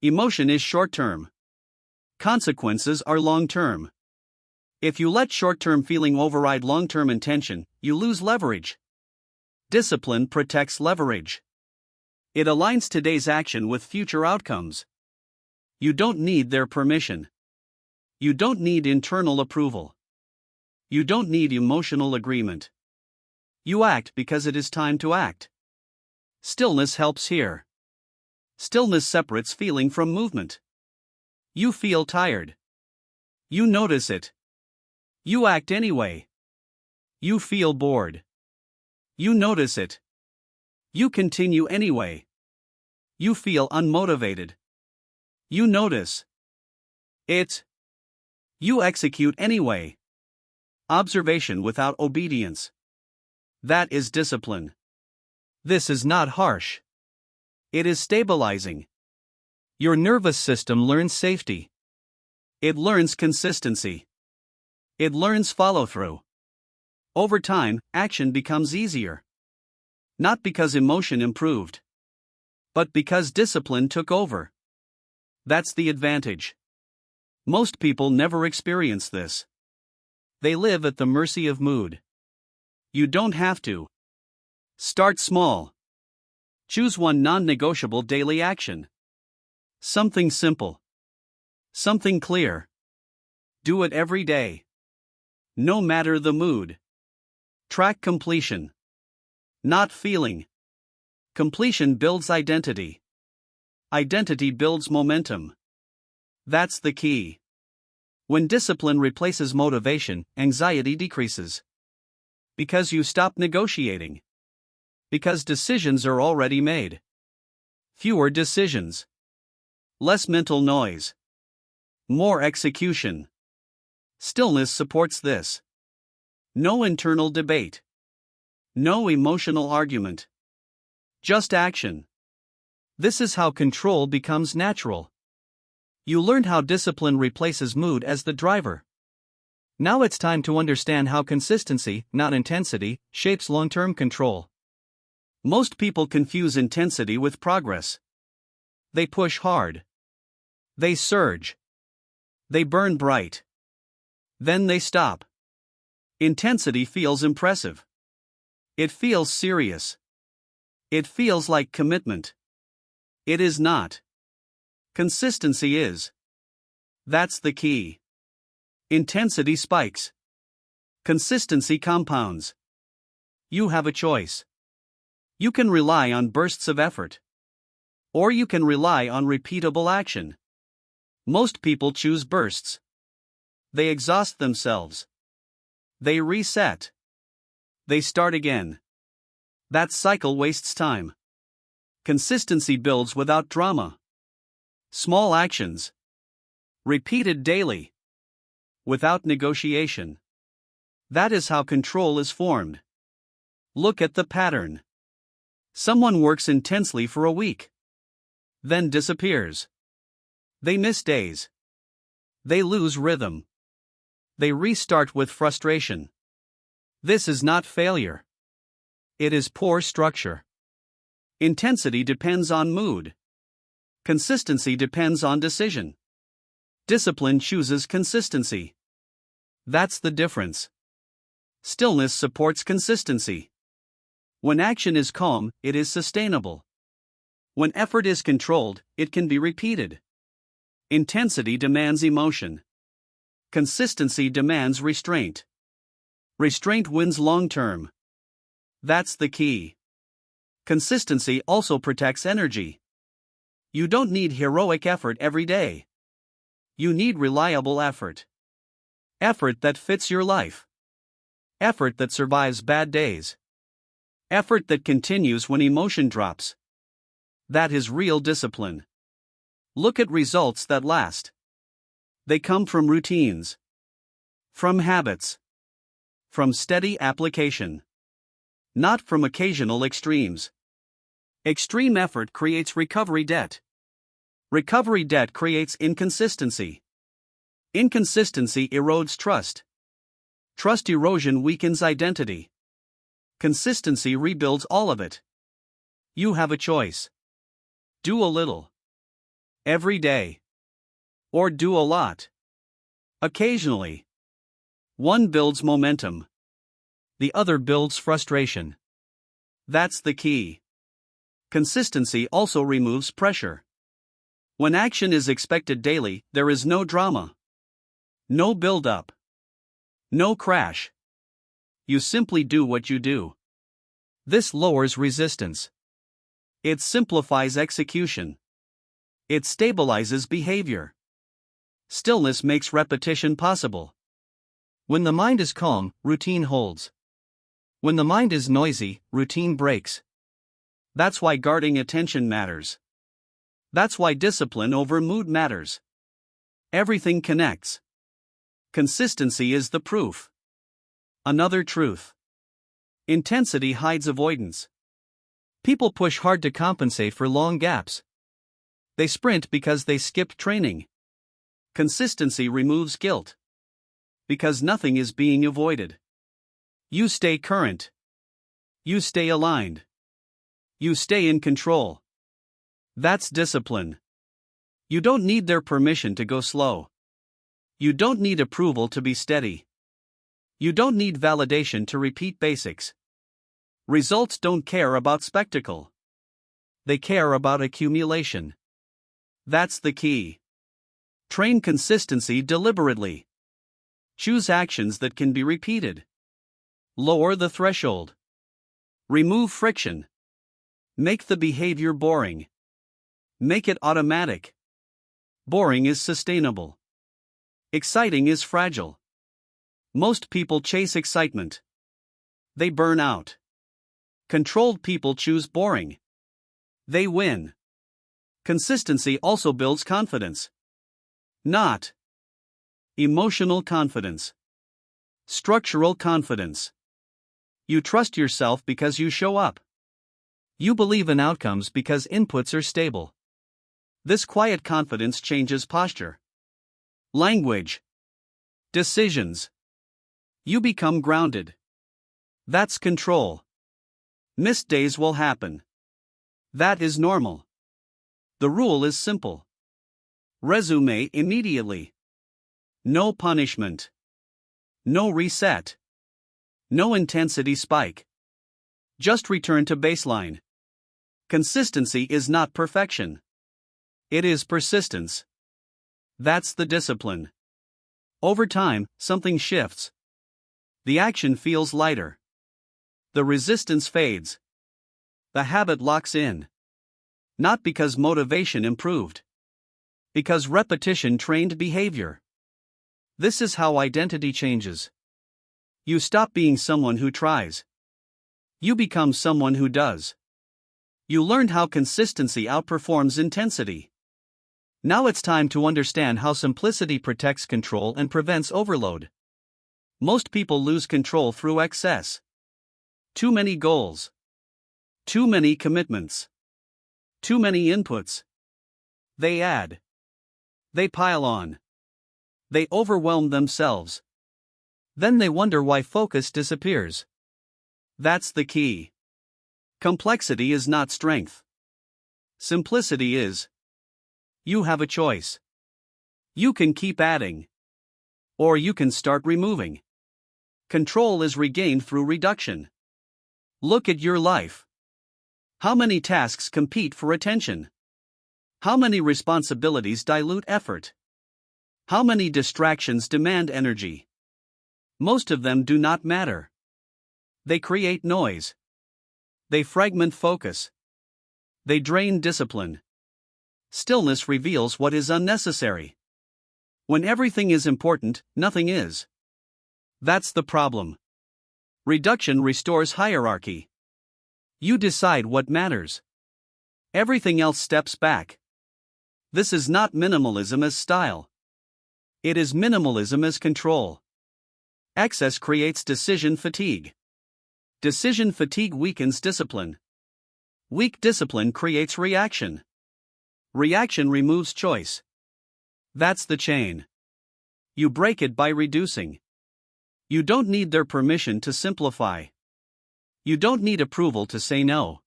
Emotion is short-term. Consequences are long-term. If you let short-term feeling override long-term intention, you lose leverage. Discipline protects leverage. It aligns today's action with future outcomes. You don't need their permission. You don't need internal approval. You don't need emotional agreement. You act because it is time to act. Stillness helps here. Stillness separates feeling from movement. You feel tired. You notice it. You act anyway. You feel bored. You notice it. You continue anyway. You feel unmotivated. You notice it. You execute anyway. Observation without obedience. That is discipline. This is not harsh. It is stabilizing. Your nervous system learns safety. It learns consistency. It learns follow-through. Over time, action becomes easier. Not because emotion improved, but because discipline took over. That's the advantage. Most people never experience this. They live at the mercy of mood. You don't have to. Start small. Choose one non-negotiable daily action. Something simple. Something clear. Do it every day. No matter the mood. Track completion. Not feeling. Completion builds identity. Identity builds momentum. That's the key. When discipline replaces motivation, anxiety decreases. Because you stop negotiating. Because decisions are already made. Fewer decisions. Less mental noise. More execution. Stillness supports this. No internal debate. No emotional argument. Just action. This is how control becomes natural. You learned how discipline replaces mood as the driver. Now it's time to understand how consistency, not intensity, shapes long-term control. Most people confuse intensity with progress. They push hard. They surge. They burn bright. Then they stop. Intensity feels impressive. It feels serious. It feels like commitment. It is not. Consistency is. That's the key. Intensity spikes. Consistency compounds. You have a choice. You can rely on bursts of effort. Or you can rely on repeatable action. Most people choose bursts. They exhaust themselves. They reset. They start again. That cycle wastes time. Consistency builds without drama. Small actions. Repeated daily. Without negotiation. That is how control is formed. Look at the pattern. Someone works intensely for a week. Then disappears. They miss days. They lose rhythm. They restart with frustration. This is not failure. It is poor structure. Intensity depends on mood. Consistency depends on decision. Discipline chooses consistency. That's the difference. Stillness supports consistency. When action is calm, it is sustainable. When effort is controlled, it can be repeated. Intensity demands emotion. Consistency demands restraint. Restraint wins long term. That's the key. Consistency also protects energy. You don't need heroic effort every day. You need reliable effort. Effort that fits your life. Effort that survives bad days. Effort that continues when emotion drops. That is real discipline. Look at results that last. They come from routines. From habits. From steady application. Not from occasional extremes. Extreme effort creates recovery debt. Recovery debt creates inconsistency. Inconsistency erodes trust. Trust erosion weakens identity. Consistency rebuilds all of it. You have a choice. Do a little. Every day. Or do a lot. Occasionally. One builds momentum. The other builds frustration. That's the key. Consistency also removes pressure. When action is expected daily, there is no drama. No build-up. No crash. You simply do what you do. This lowers resistance. It simplifies execution. It stabilizes behavior. Stillness makes repetition possible. When the mind is calm, routine holds. When the mind is noisy, routine breaks. That's why guarding attention matters. That's why discipline over mood matters. Everything connects. Consistency is the proof. Another truth. Intensity hides avoidance. People push hard to compensate for long gaps. They sprint because they skipped training. Consistency removes guilt. Because nothing is being avoided. You stay current. You stay aligned. You stay in control. That's discipline. You don't need their permission to go slow. You don't need approval to be steady. You don't need validation to repeat basics. Results don't care about spectacle. They care about accumulation. That's the key. Train consistency deliberately. Choose actions that can be repeated. Lower the threshold. Remove friction. Make the behavior boring. Make it automatic. Boring is sustainable. Exciting is fragile. Most people chase excitement. They burn out. Controlled people choose boring. They win. Consistency also builds confidence. Not emotional confidence. Structural confidence. You trust yourself because you show up. You believe in outcomes because inputs are stable. This quiet confidence changes posture, language, decisions. You become grounded. That's control. Missed days will happen. That is normal. The rule is simple. Resume immediately. No punishment. No reset. No intensity spike. Just return to baseline. Consistency is not perfection. It is persistence. That's the discipline. Over time, something shifts. The action feels lighter. The resistance fades. The habit locks in. Not because motivation improved. Because repetition trained behavior. This is how identity changes. You stop being someone who tries. You become someone who does. You learned how consistency outperforms intensity. Now it's time to understand how simplicity protects control and prevents overload. Most people lose control through excess. Too many goals. Too many commitments. Too many inputs. They add. They pile on. They overwhelm themselves. Then they wonder why focus disappears. That's the key. Complexity is not strength. Simplicity is. You have a choice. You can keep adding. Or you can start removing. Control is regained through reduction. Look at your life. How many tasks compete for attention? How many responsibilities dilute effort? How many distractions demand energy? Most of them do not matter. They create noise. They fragment focus. They drain discipline. Stillness reveals what is unnecessary. When everything is important, nothing is. That's the problem. Reduction restores hierarchy. You decide what matters. Everything else steps back. This is not minimalism as style. It is minimalism as control. Excess creates decision fatigue. Decision fatigue weakens discipline. Weak discipline creates reaction. Reaction removes choice. That's the chain. You break it by reducing. You don't need their permission to simplify. You don't need approval to say no.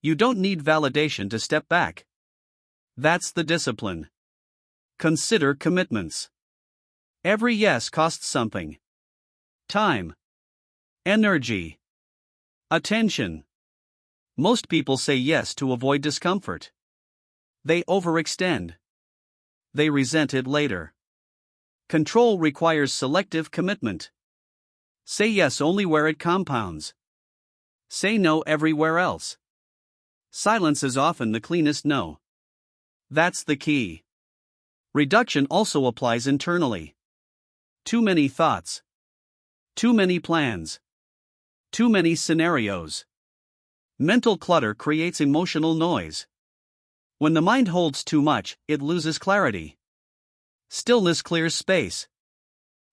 You don't need validation to step back. That's the discipline. Consider commitments. Every yes costs something. Time. Energy. Attention. Most people say yes to avoid discomfort. They overextend. They resent it later. Control requires selective commitment. Say yes only where it compounds. Say no everywhere else. Silence is often the cleanest no. That's the key. Reduction also applies internally. Too many thoughts. Too many plans. Too many scenarios. Mental clutter creates emotional noise. When the mind holds too much, it loses clarity. Stillness clears space.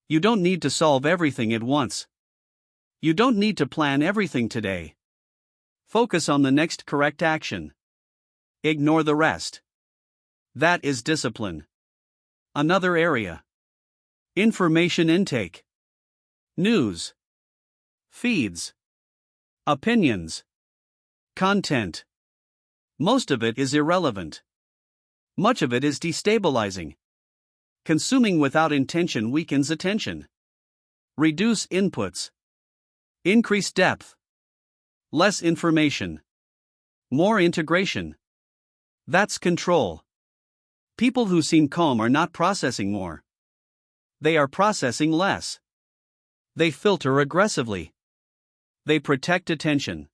You don't need to solve everything at once. You don't need to plan everything today. Focus on the next correct action. Ignore the rest. That is discipline. Another area. Information intake. News. Feeds. Opinions. Content. Most of it is irrelevant. Much of it is destabilizing. Consuming without intention weakens attention. Reduce inputs. Increase depth. Less information. More integration. That's control. People who seem calm are not processing more. They are processing less. They filter aggressively. They protect attention.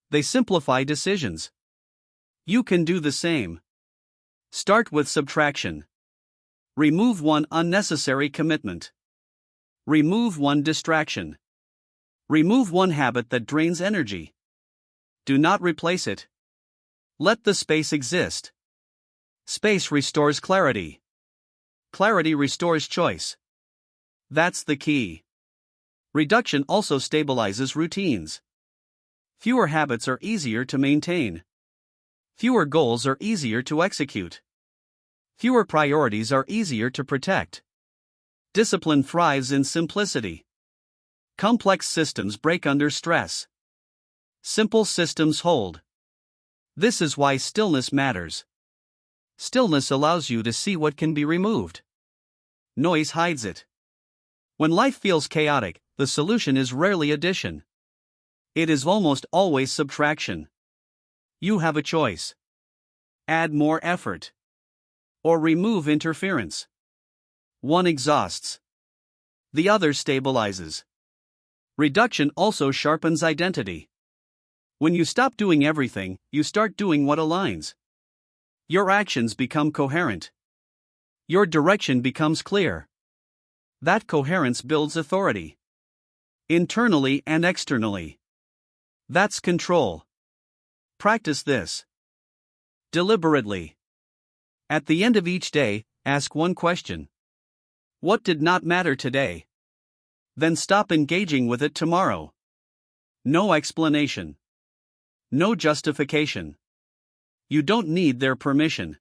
They simplify decisions. You can do the same. Start with subtraction. Remove one unnecessary commitment. Remove one distraction. Remove one habit that drains energy. Do not replace it. Let the space exist. Space restores clarity. Clarity restores choice. That's the key. Reduction also stabilizes routines. Fewer habits are easier to maintain. Fewer goals are easier to execute. Fewer priorities are easier to protect. Discipline thrives in simplicity. Complex systems break under stress. Simple systems hold. This is why stillness matters. Stillness allows you to see what can be removed. Noise hides it. When life feels chaotic, the solution is rarely addition. It is almost always subtraction. You have a choice. Add more effort. Or remove interference. One exhausts. The other stabilizes. Reduction also sharpens identity. When you stop doing everything, you start doing what aligns. Your actions become coherent. Your direction becomes clear. That coherence builds authority. Internally and externally. That's control. Practice this. Deliberately. At the end of each day, ask one question. What did not matter today? Then stop engaging with it tomorrow. No explanation. No justification. You don't need their permission.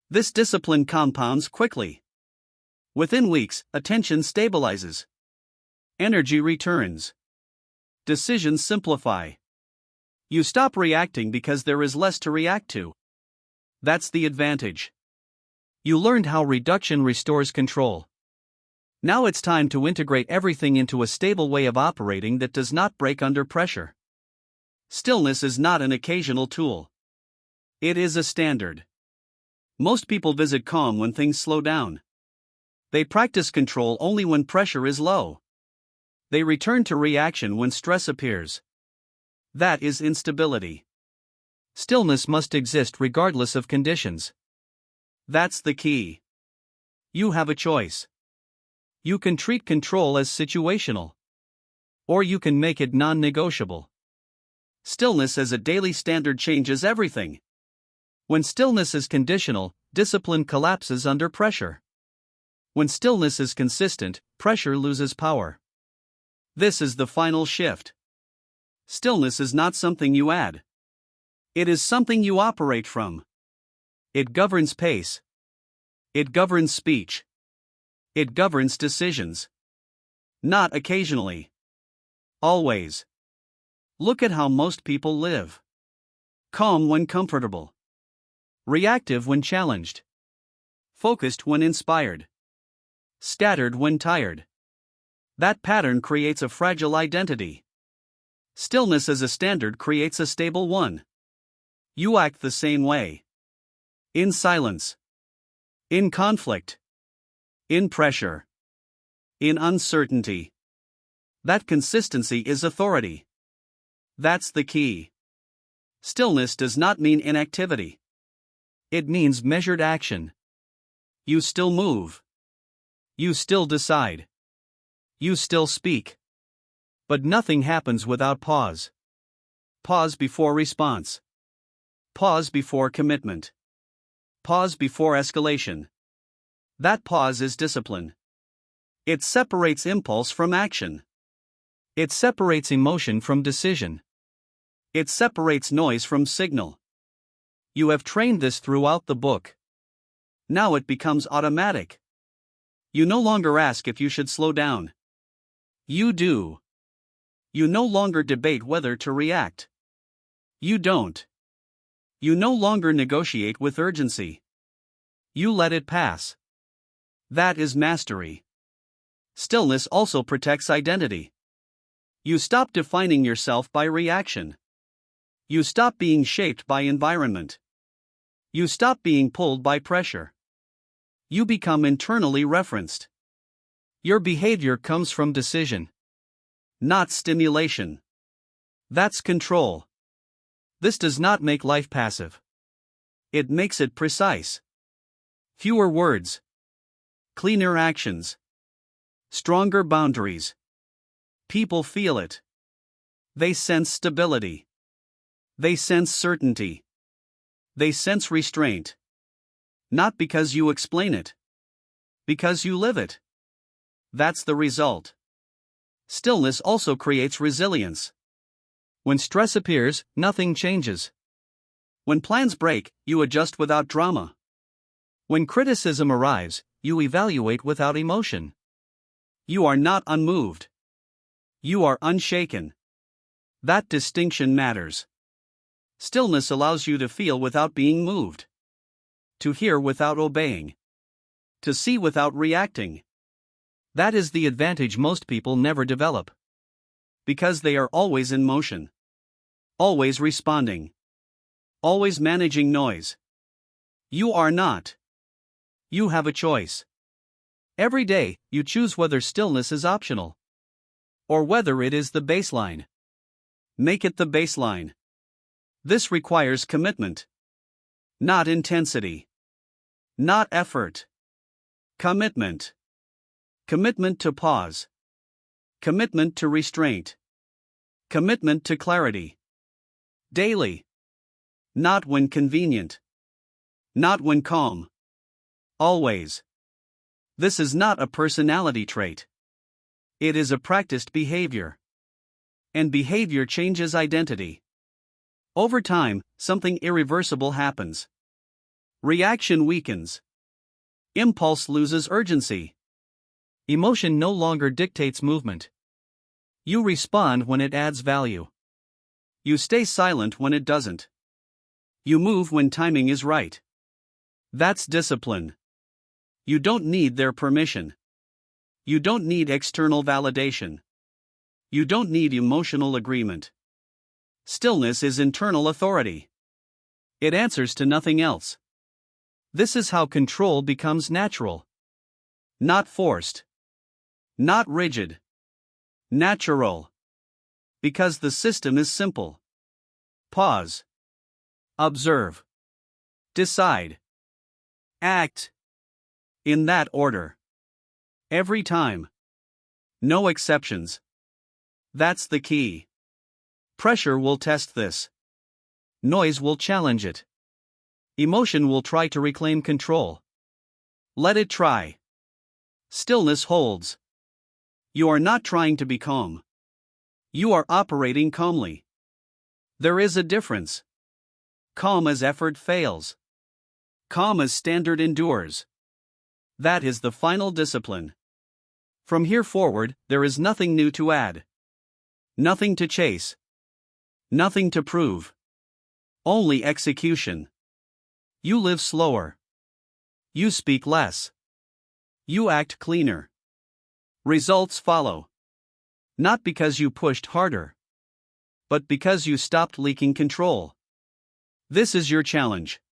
This discipline compounds quickly. Within weeks, attention stabilizes. Energy returns. Decisions simplify. You stop reacting because there is less to react to. That's the advantage. You learned how reduction restores control. Now it's time to integrate everything into a stable way of operating that does not break under pressure. Stillness is not an occasional tool. It is a standard. Most people visit calm when things slow down. They practice control only when pressure is low. They return to reaction when stress appears. That is instability. Stillness must exist regardless of conditions. That's the key. You have a choice. You can treat control as situational. Or you can make it non-negotiable. Stillness as a daily standard changes everything. When stillness is conditional, discipline collapses under pressure. When stillness is consistent, pressure loses power. This is the final shift. Stillness is not something you add. It is something you operate from. It governs pace. It governs speech. It governs decisions. Not occasionally. Always. Look at how most people live. Calm when comfortable. Reactive when challenged. Focused when inspired. Scattered when tired. That pattern creates a fragile identity. Stillness as a standard creates a stable one. You act the same way. In silence. In conflict. In pressure. In uncertainty. That consistency is authority. That's the key. Stillness does not mean inactivity. It means measured action. You still move. You still decide. You still speak. But nothing happens without pause. Pause before response. Pause before commitment. Pause before escalation. That pause is discipline. It separates impulse from action. It separates emotion from decision. It separates noise from signal. You have trained this throughout the book. Now it becomes automatic. You no longer ask if you should slow down. You do. You no longer debate whether to react. You don't. You no longer negotiate with urgency. You let it pass. That is mastery. Stillness also protects identity. You stop defining yourself by reaction. You stop being shaped by environment. You stop being pulled by pressure. You become internally referenced. Your behavior comes from decision, not stimulation. That's control. This does not make life passive. It makes it precise. Fewer words. Cleaner actions. Stronger boundaries. People feel it. They sense stability. They sense certainty. They sense restraint. Not because you explain it. Because you live it. That's the result. Stillness also creates resilience. When stress appears, nothing changes. When plans break, you adjust without drama. When criticism arrives, you evaluate without emotion. You are not unmoved. You are unshaken. That distinction matters. Stillness allows you to feel without being moved. To hear without obeying. To see without reacting. That is the advantage most people never develop. Because they are always in motion. Always responding. Always managing noise. You are not. You have a choice. Every day, you choose whether stillness is optional. Or whether it is the baseline. Make it the baseline. This requires commitment. Not intensity. Not effort. Commitment. Commitment to pause. Commitment to restraint. Commitment to clarity. Daily. Not when convenient. Not when calm. Always. This is not a personality trait. It is a practiced behavior. And behavior changes identity. Over time, something irreversible happens. Reaction weakens. Impulse loses urgency. Emotion no longer dictates movement. You respond when it adds value. You stay silent when it doesn't. You move when timing is right. That's discipline. You don't need their permission. You don't need external validation. You don't need emotional agreement. Stillness is internal authority. It answers to nothing else. This is how control becomes natural. Not forced. Not rigid. Natural. Because the system is simple. Pause. Observe. Decide. Act. In that order. Every time. No exceptions. That's the key. Pressure will test this. Noise will challenge it. Emotion will try to reclaim control. Let it try. Stillness holds. You are not trying to be calm. You are operating calmly. There is a difference. Calm as effort fails. Calm as standard endures. That is the final discipline. From here forward, there is nothing new to add. Nothing to chase. Nothing to prove. Only execution. You live slower. You speak less. You act cleaner. Results follow. Not because you pushed harder, but because you stopped leaking control. This is your challenge.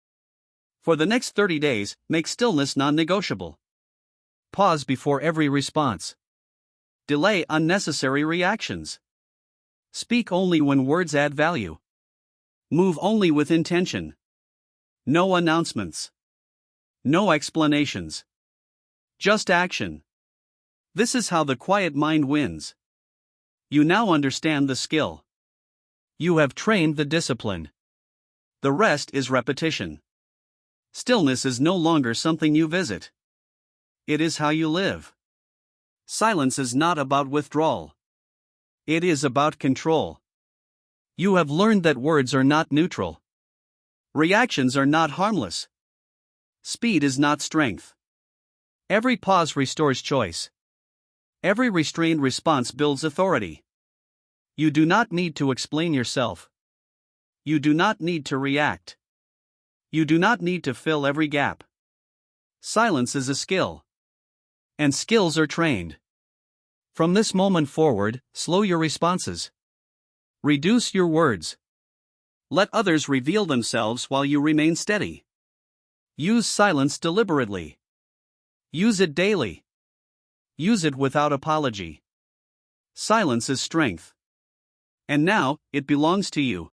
For the next 30 days, make stillness non-negotiable. Pause before every response. Delay unnecessary reactions. Speak only when words add value. Move only with intention. No announcements. No explanations. Just action. This is how the quiet mind wins. You now understand the skill. You have trained the discipline. The rest is repetition. Stillness is no longer something you visit. It is how you live. Silence is not about withdrawal. It is about control. You have learned that words are not neutral. Reactions are not harmless. Speed is not strength. Every pause restores choice. Every restrained response builds authority. You do not need to explain yourself. You do not need to react. You do not need to fill every gap. Silence is a skill. And skills are trained. From this moment forward, slow your responses. Reduce your words. Let others reveal themselves while you remain steady. Use silence deliberately. Use it daily. Use it without apology. Silence is strength. And now, it belongs to you.